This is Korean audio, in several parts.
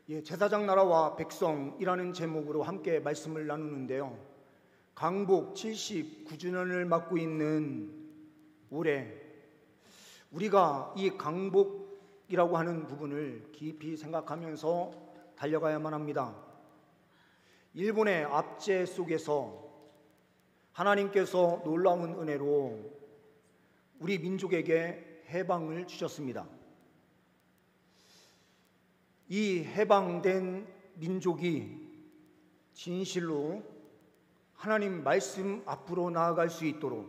제사장 나라와 백성이라는 제목으로 함께 말씀을 나누는데요. 강복 79주년을 맞고 있는 올해 우리가 이 강복이라고 하는 부분을 깊이 생각하면서 달려가야만 합니다. 일본의 압제 속에서 하나님께서 놀라운 은혜로 우리 민족에게 해방을 주셨습니다. 이 해방된 민족이 진실로 하나님 말씀 앞으로 나아갈 수 있도록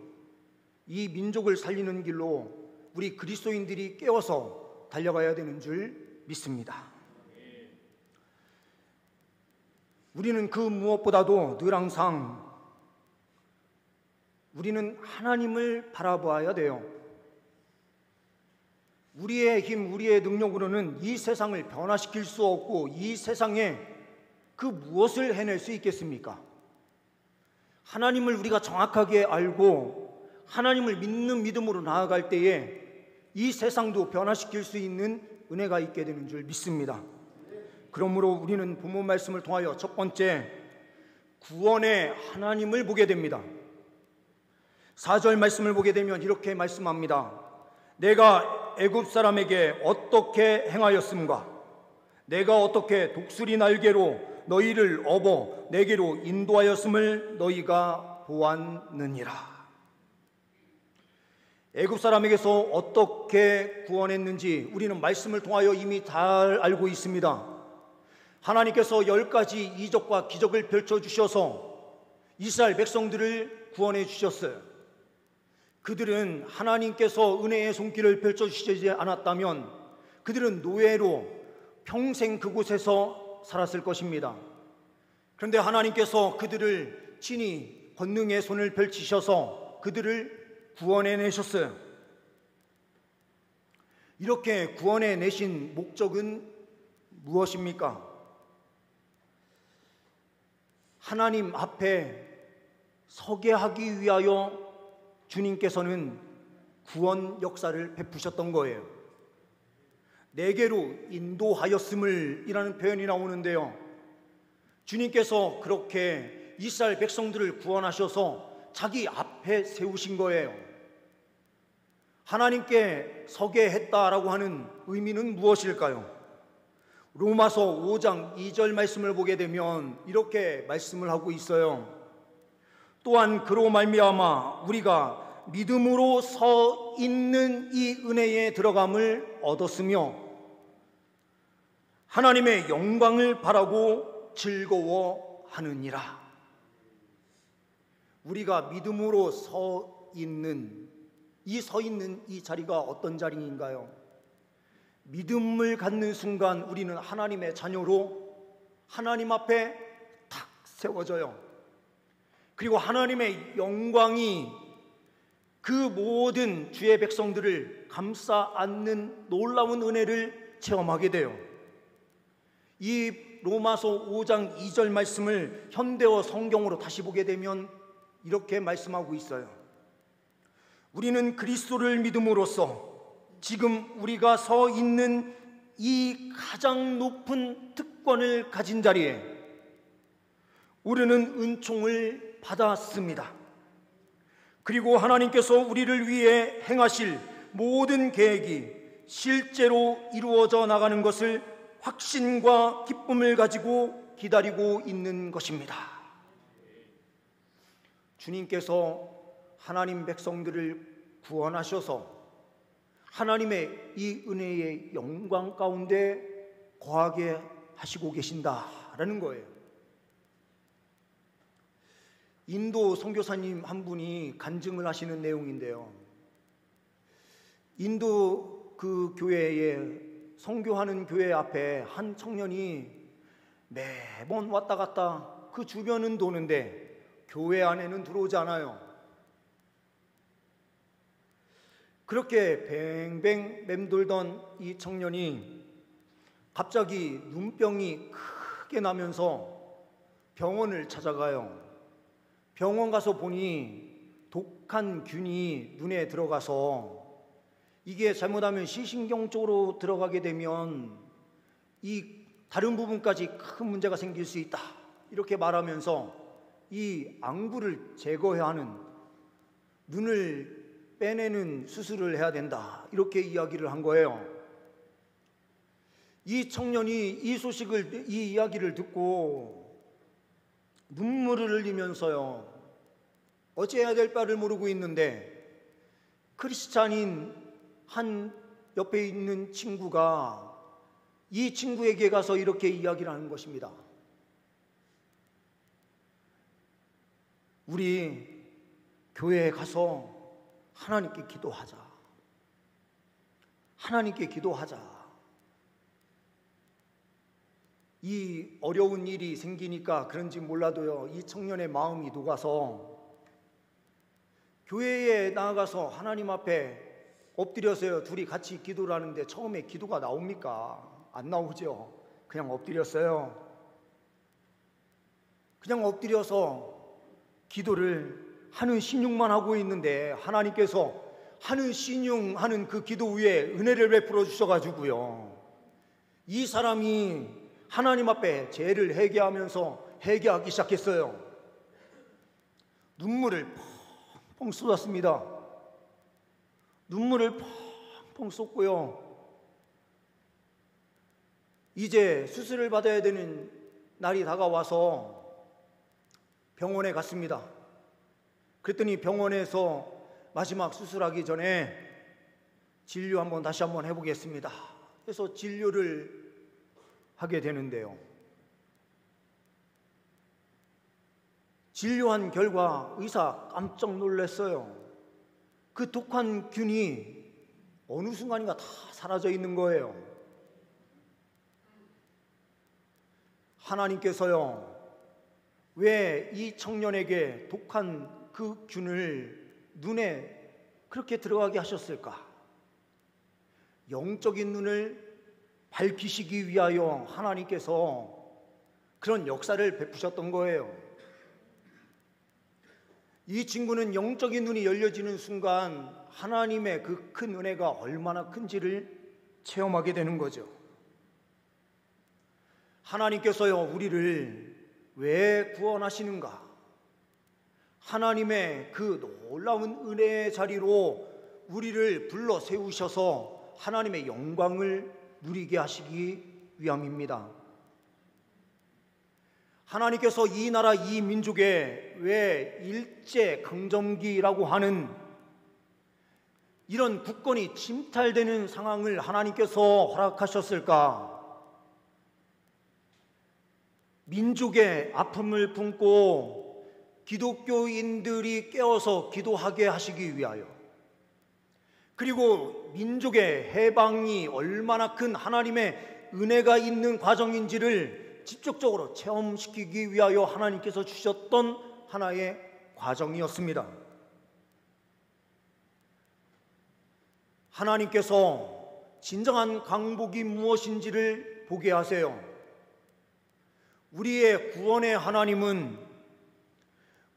이 민족을 살리는 길로 우리 그리스도인들이 깨어서 달려가야 되는 줄 믿습니다. 우리는 그 무엇보다도 늘 항상 우리는 하나님을 바라봐야 돼요. 우리의 힘, 우리의 능력으로는 이 세상을 변화시킬 수 없고 이 세상에 그 무엇을 해낼 수 있겠습니까? 하나님을 우리가 정확하게 알고 하나님을 믿는 믿음으로 나아갈 때에 이 세상도 변화시킬 수 있는 은혜가 있게 되는 줄 믿습니다. 그러므로 우리는 본문 말씀을 통하여 첫 번째, 구원의 하나님을 보게 됩니다. 4절 말씀을 보게 되면 이렇게 말씀합니다. 내가 애굽 사람에게 어떻게 행하였음과 내가 어떻게 독수리 날개로 너희를 업어 내게로 인도하였음을 너희가 보았느니라. 애굽 사람에게서 어떻게 구원했는지 우리는 말씀을 통하여 이미 잘 알고 있습니다. 하나님께서 10가지 이적과 기적을 펼쳐주셔서 이스라엘 백성들을 구원해 주셨어요. 그들은 하나님께서 은혜의 손길을 펼쳐주시지 않았다면 그들은 노예로 평생 그곳에서 살았을 것입니다. 그런데 하나님께서 그들을 친히 권능의 손을 펼치셔서 그들을 구원해내셨어요. 이렇게 구원해내신 목적은 무엇입니까? 하나님 앞에 서게 하기 위하여 주님께서는 구원 역사를 베푸셨던 거예요. 내게로 인도하였음을 이라는 표현이 나오는데요, 주님께서 그렇게 이스라엘 백성들을 구원하셔서 자기 앞에 세우신 거예요. 하나님께 서게 했다라고 하는 의미는 무엇일까요? 로마서 5장 2절 말씀을 보게 되면 이렇게 말씀을 하고 있어요. 또한 그로 말미암아 우리가 믿음으로 서 있는 이 은혜에 들어감을 얻었으며 하나님의 영광을 바라고 즐거워하느니라. 우리가 믿음으로 서 있는 이 자리가 어떤 자리인가요? 믿음을 갖는 순간 우리는 하나님의 자녀로 하나님 앞에 탁 세워져요. 그리고 하나님의 영광이 그 모든 주의 백성들을 감싸 안는 놀라운 은혜를 체험하게 돼요. 이 로마서 5장 2절 말씀을 현대어 성경으로 다시 보게 되면 이렇게 말씀하고 있어요. 우리는 그리스도를 믿음으로써 지금 우리가 서 있는 이 가장 높은 특권을 가진 자리에 우리는 은총을 받았습니다. 그리고 하나님께서 우리를 위해 행하실 모든 계획이 실제로 이루어져 나가는 것을 확신과 기쁨을 가지고 기다리고 있는 것입니다. 주님께서 하나님 백성들을 구원하셔서 하나님의 이 은혜의 영광 가운데 거하게 하시고 계신다라는 거예요. 인도 선교사님 한 분이 간증을 하시는 내용인데요, 인도 그 교회에 선교하는 교회 앞에 한 청년이 매번 왔다 갔다 그 주변은 도는데 교회 안에는 들어오지 않아요. 그렇게 뱅뱅 맴돌던 이 청년이 갑자기 눈병이 크게 나면서 병원을 찾아가요. 병원 가서 보니 독한 균이 눈에 들어가서 이게 잘못하면 시신경 쪽으로 들어가게 되면 이 다른 부분까지 큰 문제가 생길 수 있다, 이렇게 말하면서 이 안구를 제거해야 하는, 눈을 빼내는 수술을 해야 된다, 이렇게 이야기를 한 거예요. 이 청년이 이 이야기를 듣고 눈물을 흘리면서요, 어찌해야 될 바를 모르고 있는데 크리스찬인 한 옆에 있는 친구가 이 친구에게 가서 이렇게 이야기를 하는 것입니다. 우리 교회에 가서 하나님께 기도하자. 하나님께 기도하자. 이 어려운 일이 생기니까 그런지 몰라도요, 이 청년의 마음이 녹아서 교회에 나아가서 하나님 앞에 엎드려서요, 둘이 같이 기도를 하는데 처음에 기도가 나옵니까? 안 나오죠. 그냥 엎드렸어요. 그냥 엎드려서 기도를 하는 신용만 하고 있는데 하나님께서 하는 신용하는 그 기도 위에 은혜를 베풀어 주셔가지고요, 이 사람이 하나님 앞에 죄를 회개하기 시작했어요. 눈물을 펑펑 쏟았습니다. 눈물을 펑펑 쏟고요, 이제 수술을 받아야 되는 날이 다가와서 병원에 갔습니다. 그랬더니 병원에서 마지막 수술하기 전에 진료 다시 한번 해보겠습니다, 그래서 진료를 하게 되는데요, 진료한 결과 의사 깜짝 놀랐어요. 그 독한 균이 어느 순간인가 다 사라져 있는 거예요. 하나님께서요, 왜 이 청년에게 독한 그 균을 눈에 그렇게 들어가게 하셨을까? 영적인 눈을 밝히시기 위하여 하나님께서 그런 역사를 베푸셨던 거예요. 이 친구는 영적인 눈이 열려지는 순간 하나님의 그 큰 은혜가 얼마나 큰지를 체험하게 되는 거죠. 하나님께서요, 우리를 왜 구원하시는가? 하나님의 그 놀라운 은혜의 자리로 우리를 불러 세우셔서 하나님의 영광을 누리게 하시기 위함입니다. 하나님께서 이 나라 이 민족에 왜 일제강점기라고 하는 이런 국권이 침탈되는 상황을 하나님께서 허락하셨을까? 민족의 아픔을 품고 기독교인들이 깨어서 기도하게 하시기 위하여, 그리고 민족의 해방이 얼마나 큰 하나님의 은혜가 있는 과정인지를 직접적으로 체험시키기 위하여 하나님께서 주셨던 하나의 과정이었습니다. 하나님께서 진정한 강복이 무엇인지를 보게 하세요. 우리의 구원의 하나님은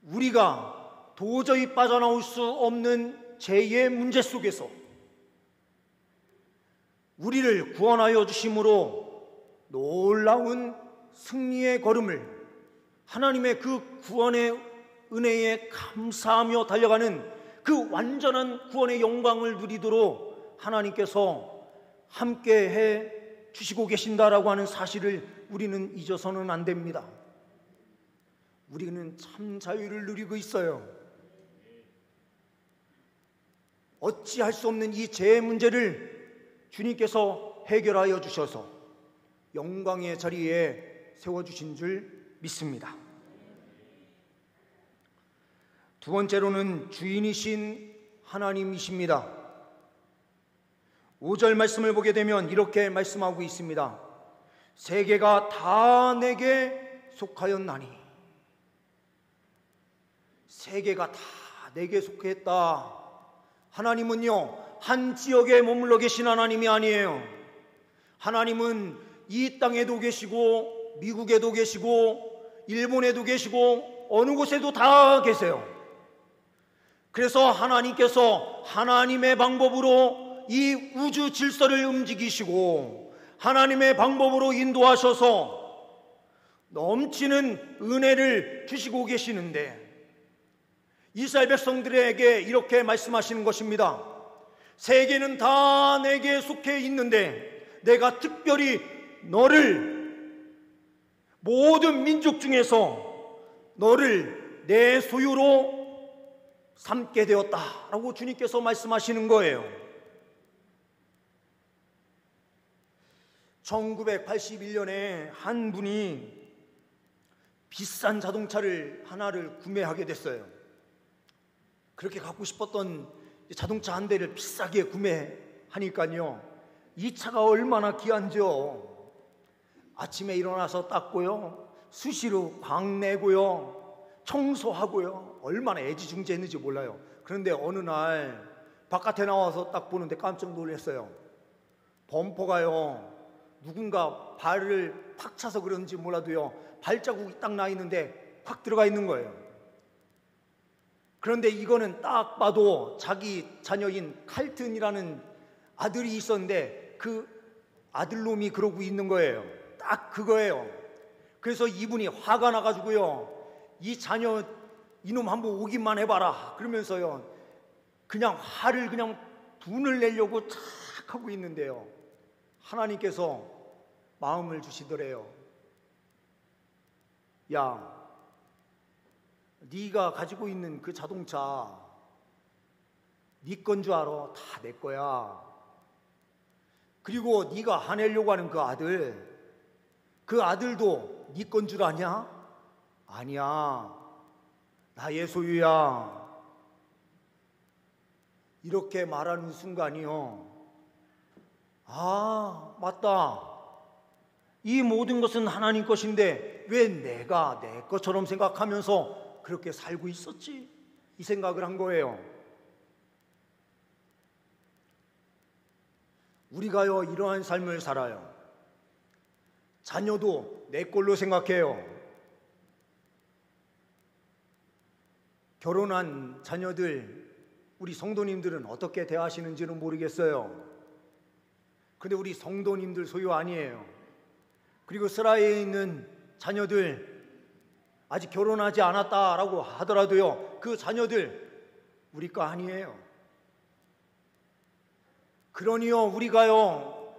우리가 도저히 빠져나올 수 없는 죄의 문제 속에서 우리를 구원하여 주심으로 놀라운 승리의 걸음을, 하나님의 그 구원의 은혜에 감사하며 달려가는 그 완전한 구원의 영광을 누리도록 하나님께서 함께 해 주시고 계신다라고 하는 사실을 우리는 잊어서는 안 됩니다. 우리는 참 자유를 누리고 있어요. 어찌할 수 없는 이 죄의 문제를 주님께서 해결하여 주셔서 영광의 자리에 세워주신 줄 믿습니다. 두 번째로는 주인이신 하나님이십니다. 5절 말씀을 보게 되면 이렇게 말씀하고 있습니다. 세계가 다 내게 속하였나니. 세계가 다 내게 속했다. 하나님은요, 한 지역에 머물러 계신 하나님이 아니에요. 하나님은 이 땅에도 계시고 미국에도 계시고 일본에도 계시고 어느 곳에도 다 계세요. 그래서 하나님께서 하나님의 방법으로 이 우주 질서를 움직이시고 하나님의 방법으로 인도하셔서 넘치는 은혜를 주시고 계시는데, 이스라엘 백성들에게 이렇게 말씀하시는 것입니다. 세계는 다 내게 속해 있는데 내가 특별히 너를 모든 민족 중에서 너를 내 소유로 삼게 되었다라고 주님께서 말씀하시는 거예요. 1981년에 한 분이 비싼 자동차를 하나를 구매하게 됐어요. 그렇게 갖고 싶었던 자동차 한 대를 비싸게 구매하니까요, 이 차가 얼마나 귀한지요. 아침에 일어나서 닦고요, 수시로 광내고요, 청소하고요, 얼마나 애지중지했는지 몰라요. 그런데 어느 날 바깥에 나와서 딱 보는데 깜짝 놀랐어요. 범퍼가요, 누군가 발을 팍 차서 그런지 몰라도요, 발자국이 딱 나 있는데 확 들어가 있는 거예요. 그런데 이거는 딱 봐도 자기 자녀인 칼튼이라는 아들이 있었는데 그 아들놈이 그러고 있는 거예요. 딱 그거예요. 그래서 이분이 화가 나가지고요, 이 자녀 이놈 한번 오기만 해봐라 그러면서요, 그냥 화를 그냥 분을 내려고 착 하고 있는데요, 하나님께서 마음을 주시더래요. 야, 네가 가지고 있는 그 자동차 네 건 줄 알아? 다 내 거야. 그리고 네가 화내려고 하는 그 아들도 네 건 줄 아냐? 아니야, 나의 소유야. 이렇게 말하는 순간이요, 아, 맞다. 이 모든 것은 하나님 것인데 왜 내가 내 것처럼 생각하면서 그렇게 살고 있었지? 이 생각을 한 거예요. 우리가요, 이러한 삶을 살아요. 자녀도 내 걸로 생각해요. 결혼한 자녀들, 우리 성도님들은 어떻게 대하시는지는 모르겠어요. 근데 우리 성도님들 소유 아니에요. 그리고 스라에 있는 자녀들, 아직 결혼하지 않았다라고 하더라도요, 그 자녀들 우리 거 아니에요. 그러니요, 우리가요,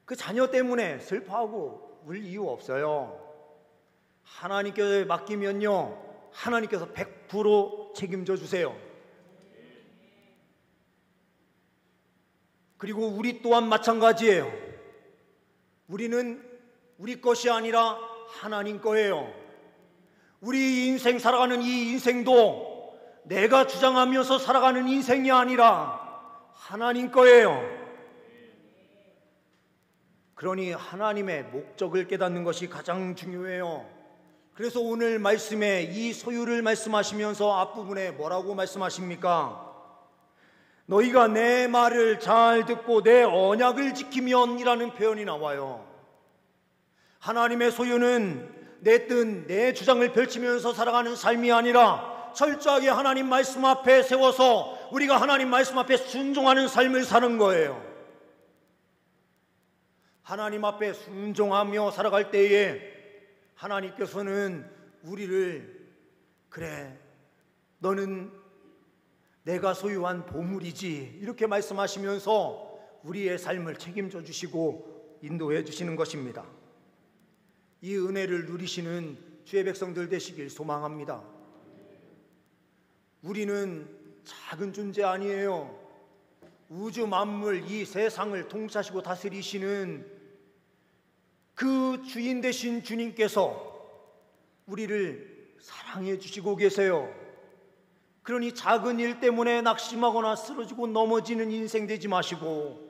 그 자녀 때문에 슬퍼하고 울 이유 없어요. 하나님께 맡기면요, 하나님께서 100% 책임져 주세요. 그리고 우리 또한 마찬가지예요. 우리는 우리 것이 아니라 하나님 거예요. 우리 인생 살아가는 이 인생도 내가 주장하면서 살아가는 인생이 아니라 하나님 거예요. 그러니 하나님의 목적을 깨닫는 것이 가장 중요해요. 그래서 오늘 말씀에 이 소유를 말씀하시면서 앞부분에 뭐라고 말씀하십니까? 너희가 내 말을 잘 듣고 내 언약을 지키면 이라는 표현이 나와요. 하나님의 소유는 내 뜻, 내 주장을 펼치면서 살아가는 삶이 아니라 철저하게 하나님 말씀 앞에 세워서 우리가 하나님 말씀 앞에 순종하는 삶을 사는 거예요. 하나님 앞에 순종하며 살아갈 때에 하나님께서는 우리를, 그래, 너는 내가 소유한 보물이지, 이렇게 말씀하시면서 우리의 삶을 책임져 주시고 인도해 주시는 것입니다. 이 은혜를 누리시는 주의 백성들 되시길 소망합니다. 우리는 작은 존재 아니에요. 우주 만물, 이 세상을 통치하시고 다스리시는 그 주인 되신 주님께서 우리를 사랑해 주시고 계세요. 그러니 작은 일 때문에 낙심하거나 쓰러지고 넘어지는 인생 되지 마시고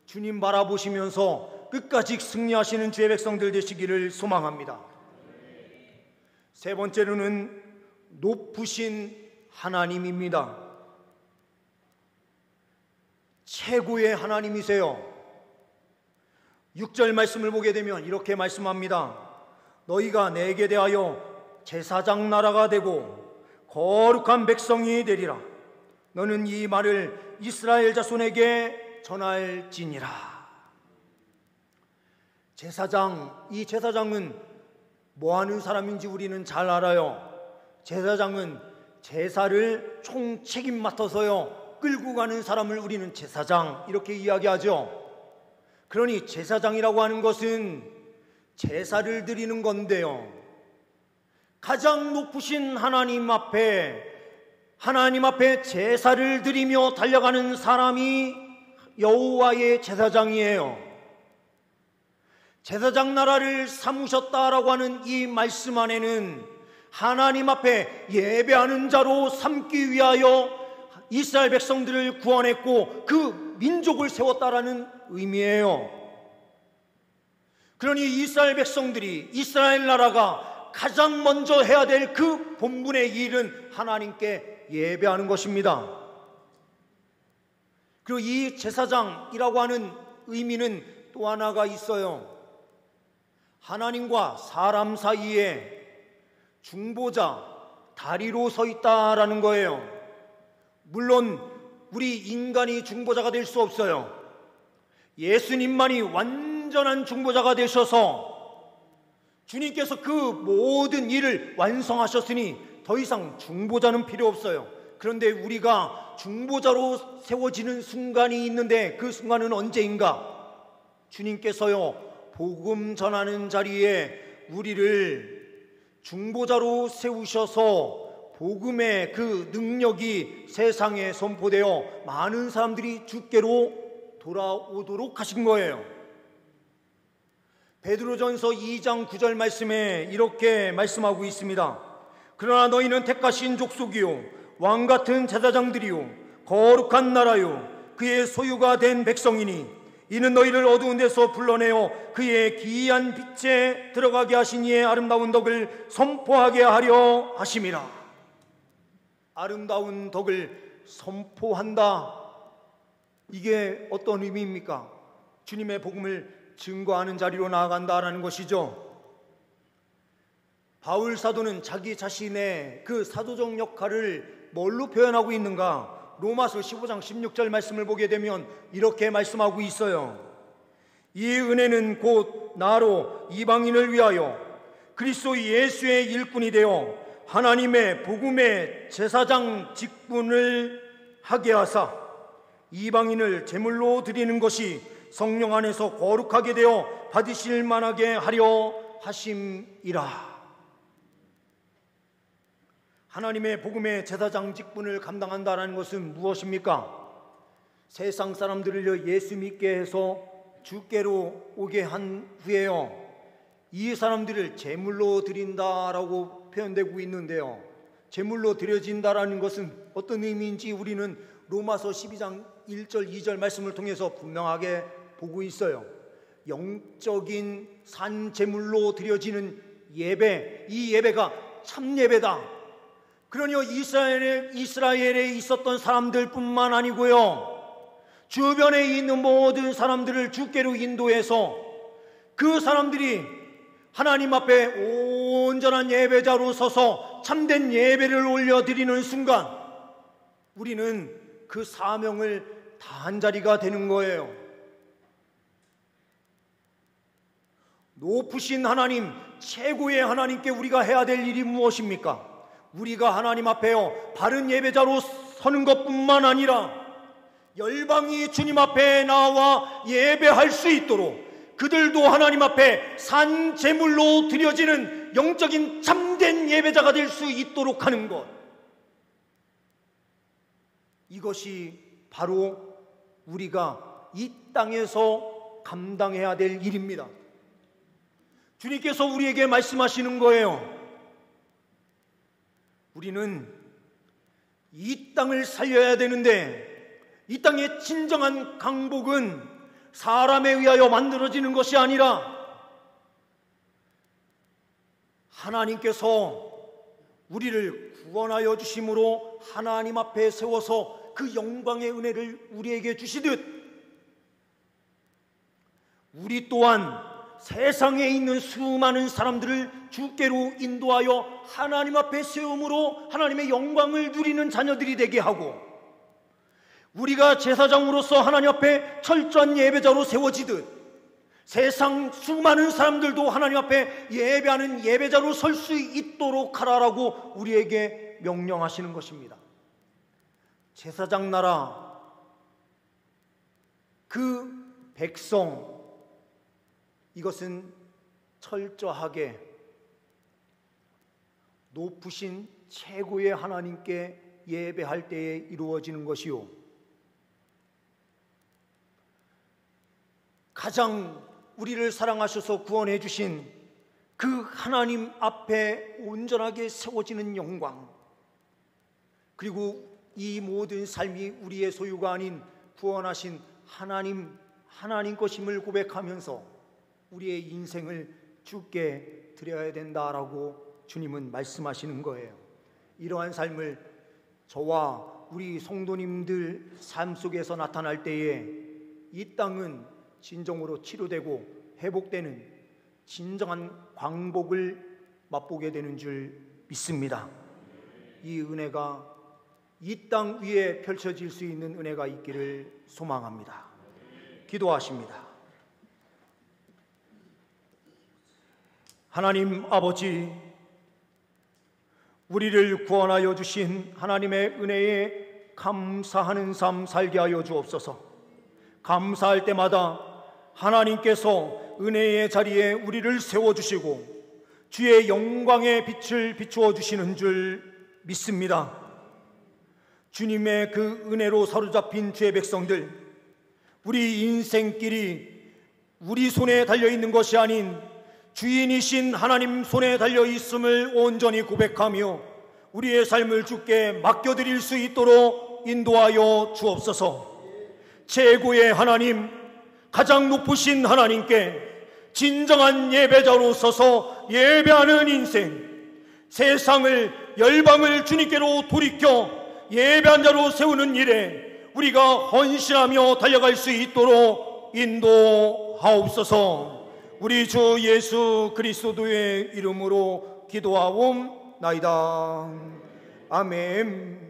주님 바라보시면서 끝까지 승리하시는 주의 백성들 되시기를 소망합니다. 세 번째로는 높으신 하나님입니다. 최고의 하나님이세요. 6절 말씀을 보게 되면 이렇게 말씀합니다. 너희가 내게 대하여 제사장 나라가 되고 거룩한 백성이 되리라. 너는 이 말을 이스라엘 자손에게 전할지니라. 제사장, 이 제사장은 뭐 하는 사람인지 우리는 잘 알아요. 제사장은 제사를 총책임 맡아서요 끌고 가는 사람을 우리는 제사장 이렇게 이야기하죠. 그러니 제사장이라고 하는 것은 제사를 드리는 건데요, 가장 높으신 하나님 앞에 제사를 드리며 달려가는 사람이 여호와의 제사장이에요. 제사장 나라를 삼으셨다라고 하는 이 말씀 안에는 하나님 앞에 예배하는 자로 삼기 위하여 이스라엘 백성들을 구원했고 그 민족을 세웠다라는 의미예요. 그러니 이스라엘 백성들이, 이스라엘 나라가 가장 먼저 해야 될 그 본분의 일은 하나님께 예배하는 것입니다. 그리고 이 제사장이라고 하는 의미는 또 하나가 있어요. 하나님과 사람 사이에 중보자, 다리로 서 있다라는 거예요. 물론 우리 인간이 중보자가 될 수 없어요. 예수님만이 완전한 중보자가 되셔서 주님께서 그 모든 일을 완성하셨으니 더 이상 중보자는 필요 없어요. 그런데 우리가 중보자로 세워지는 순간이 있는데 그 순간은 언제인가? 주님께서요 복음 전하는 자리에 우리를 중보자로 세우셔서 복음의 그 능력이 세상에 선포되어 많은 사람들이 주께로 돌아오도록 하신 거예요. 베드로전서 2장 9절 말씀에 이렇게 말씀하고 있습니다. 그러나 너희는 택하신 족속이요 왕같은 제사장들이요 거룩한 나라요 그의 소유가 된 백성이니 이는 너희를 어두운 데서 불러내어 그의 기이한 빛에 들어가게 하신 이의 아름다운 덕을 선포하게 하려 하심이라. 아름다운 덕을 선포한다. 이게 어떤 의미입니까? 주님의 복음을 증거하는 자리로 나아간다라는 것이죠. 바울 사도는 자기 자신의 그 사도적 역할을 뭘로 표현하고 있는가? 로마서 15장 16절 말씀을 보게 되면 이렇게 말씀하고 있어요. 이 은혜는 곧 나로 이방인을 위하여 그리스도 예수의 일꾼이 되어 하나님의 복음의 제사장 직분을 하게 하사 이방인을 제물로 드리는 것이 성령 안에서 거룩하게 되어 받으실 만하게 하려 하심이라. 하나님의 복음의 제사장 직분을 감당한다는 것은 무엇입니까? 세상 사람들을 예수 믿게 해서 주께로 오게 한 후에요 이 사람들을 제물로 드린다라고 표현되고 있는데요, 제물로 드려진다라는 것은 어떤 의미인지 우리는 로마서 12장 1절 2절 말씀을 통해서 분명하게 보고 있어요. 영적인 산 제물로 드려지는 예배, 이 예배가 참 예배다. 그러니 이스라엘에 있었던 사람들뿐만 아니고요, 주변에 있는 모든 사람들을 주께로 인도해서 그 사람들이 하나님 앞에 온전한 예배자로 서서 참된 예배를 올려드리는 순간 우리는 그 사명을 다한 자리가 되는 거예요. 높으신 하나님, 최고의 하나님께 우리가 해야 될 일이 무엇입니까? 우리가 하나님 앞에요 바른 예배자로 서는 것뿐만 아니라 열방이 주님 앞에 나와 예배할 수 있도록 그들도 하나님 앞에 산 제물로 드려지는 영적인 참된 예배자가 될 수 있도록 하는 것, 이것이 바로 우리가 이 땅에서 감당해야 될 일입니다. 주님께서 우리에게 말씀하시는 거예요. 우리는 이 땅을 살려야 되는데 이 땅의 진정한 강복은 사람에 의하여 만들어지는 것이 아니라 하나님께서 우리를 구원하여 주심으로 하나님 앞에 세워서 그 영광의 은혜를 우리에게 주시듯 우리 또한 세상에 있는 수많은 사람들을 주께로 인도하여 하나님 앞에 세움으로 하나님의 영광을 누리는 자녀들이 되게 하고 우리가 제사장으로서 하나님 앞에 철저한 예배자로 세워지듯 세상 수많은 사람들도 하나님 앞에 예배하는 예배자로 설 수 있도록 하라라고 우리에게 명령하시는 것입니다. 제사장 나라, 그 백성, 이것은 철저하게 높으신 최고의 하나님께 예배할 때에 이루어지는 것이요, 가장 우리를 사랑하셔서 구원해 주신 그 하나님 앞에 온전하게 세워지는 영광, 그리고 이 모든 삶이 우리의 소유가 아닌 구원하신 하나님 것임을 고백하면서 우리의 인생을 주께 드려야 된다라고 주님은 말씀하시는 거예요. 이러한 삶을 저와 우리 성도님들 삶 속에서 나타날 때에 이 땅은 진정으로 치료되고 회복되는 진정한 광복을 맛보게 되는 줄 믿습니다. 이 은혜가 이 땅 위에 펼쳐질 수 있는 은혜가 있기를 소망합니다. 기도하십니다. 하나님 아버지, 우리를 구원하여 주신 하나님의 은혜에 감사하는 삶 살게 하여 주옵소서. 감사할 때마다 하나님께서 은혜의 자리에 우리를 세워주시고 주의 영광의 빛을 비추어 주시는 줄 믿습니다. 주님의 그 은혜로 사로잡힌 주의 백성들, 우리 인생길이 우리 손에 달려있는 것이 아닌 주인이신 하나님 손에 달려있음을 온전히 고백하며 우리의 삶을 주께 맡겨드릴 수 있도록 인도하여 주옵소서. 최고의 하나님, 가장 높으신 하나님께 진정한 예배자로 서서 예배하는 인생, 세상을 열방을 주님께로 돌이켜 예배한 자로 세우는 일에 우리가 헌신하며 달려갈 수 있도록 인도하옵소서. 우리 주 예수 그리스도의 이름으로 기도하옵나이다. 아멘.